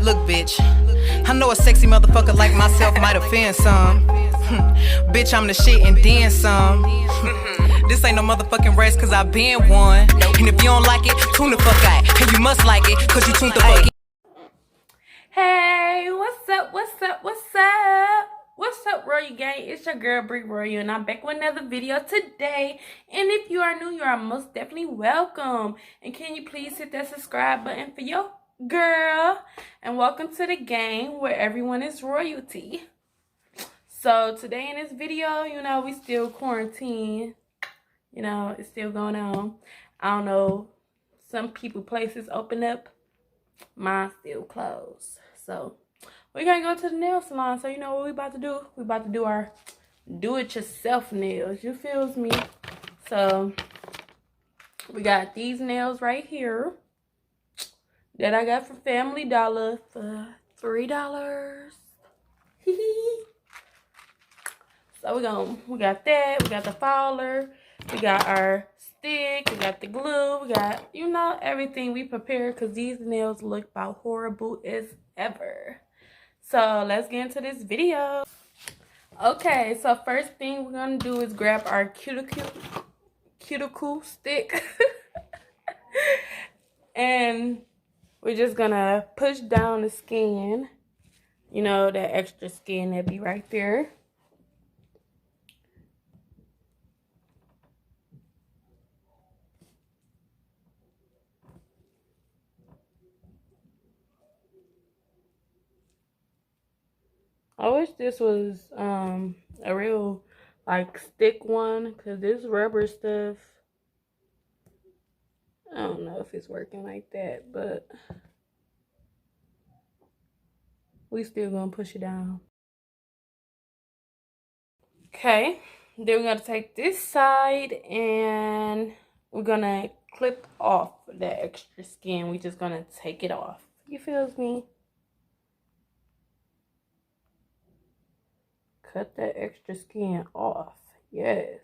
Look, bitch, I know a sexy motherfucker like myself might offend some. Bitch, I'm the shit and then some. This ain't no motherfucking race, cause I been one. And if you don't like it, tune the fuck out. And you must like it, cause you tuned the fuck in. Hey, what's up, what's up, what's up? What's up, Royal Gang? It's your girl, Brie Royal, and I'm back with another video today. And if you are new, you are most definitely welcome. And can you please hit that subscribe button for your girl? And welcome to the gang where everyone is royalty. So today in this video, we still quarantine. It's still going on. I don't know. Some people, places open up. Mine still closed. So we're gonna go to the nail salon. So you know what we about to do? We about to do our do-it-yourself nails. You feels me? So we got these nails right here that I got from Family Dollar for $3. So we got that. We got the filer. We got our stick. We got the glue. We got, everything we prepared because these nails look about horrible as ever. So let's get into this video. Okay, so first thing we're gonna do is grab our cuticle stick. And we're just gonna push down the skin. That extra skin that be right there. I wish this was a real stick one, because this rubber stuff, I don't know if it's working like that, but we still gonna push it down. Okay, then we're gonna take this side and we're gonna clip off that extra skin. We just gonna take it off. You feels me? Cut that extra skin off. Yes.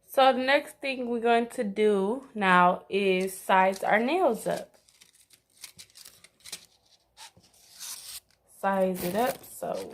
So the next thing we're going to do now is size our nails up. Size it up so.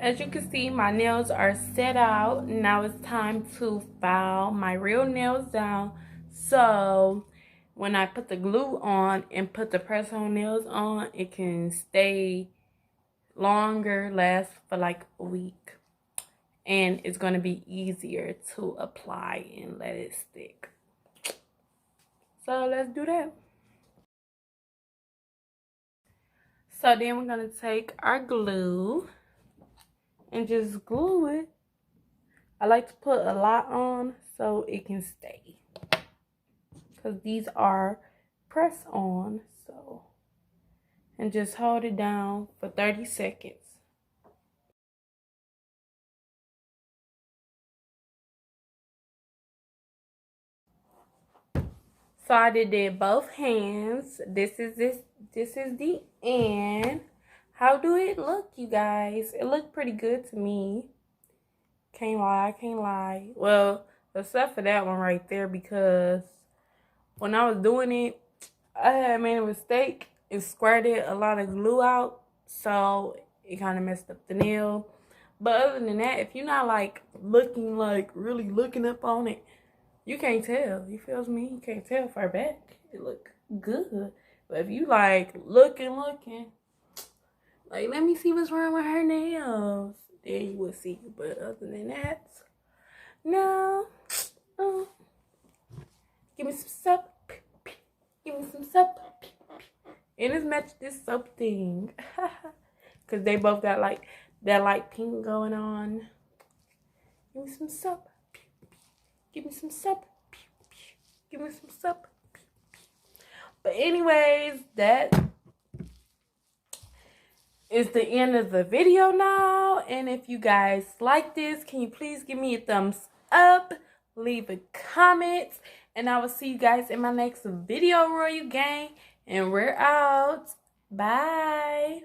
As you can see, my nails are set out. Now it's time to file my real nails down. So when I put the glue on and put the press-on nails on, it can stay longer, last for like a week. And it's going to be easier to apply and let it stick. So let's do that. So then we're going to take our glue and just glue it. I like to put a lot on so it can stay, because these are press on. So, and just hold it down for 30 seconds. So I did both hands. This is the end. How do it look, you guys? It looked pretty good to me. Can't lie, can't lie. Well, except for that one right there, because when I was doing it, I had made a mistake and squirted a lot of glue out, so it kind of messed up the nail. But other than that, if you're not really looking up on it, you can't tell. You feel me? You can't tell far back. It look good. But if you looking, let me see what's wrong with her nails, then you will see. But other than that, no. Give me some soap. Give me some soap. And let's match this soap thing. Because they both got that light pink going on. Give me some sup. Give me some sup. Give me some sup. But anyways, that is the end of the video now. And if you guys like this, can you please give me a thumbs up, leave a comment, and I will see you guys in my next video, Royal Gang. And we're out. Bye.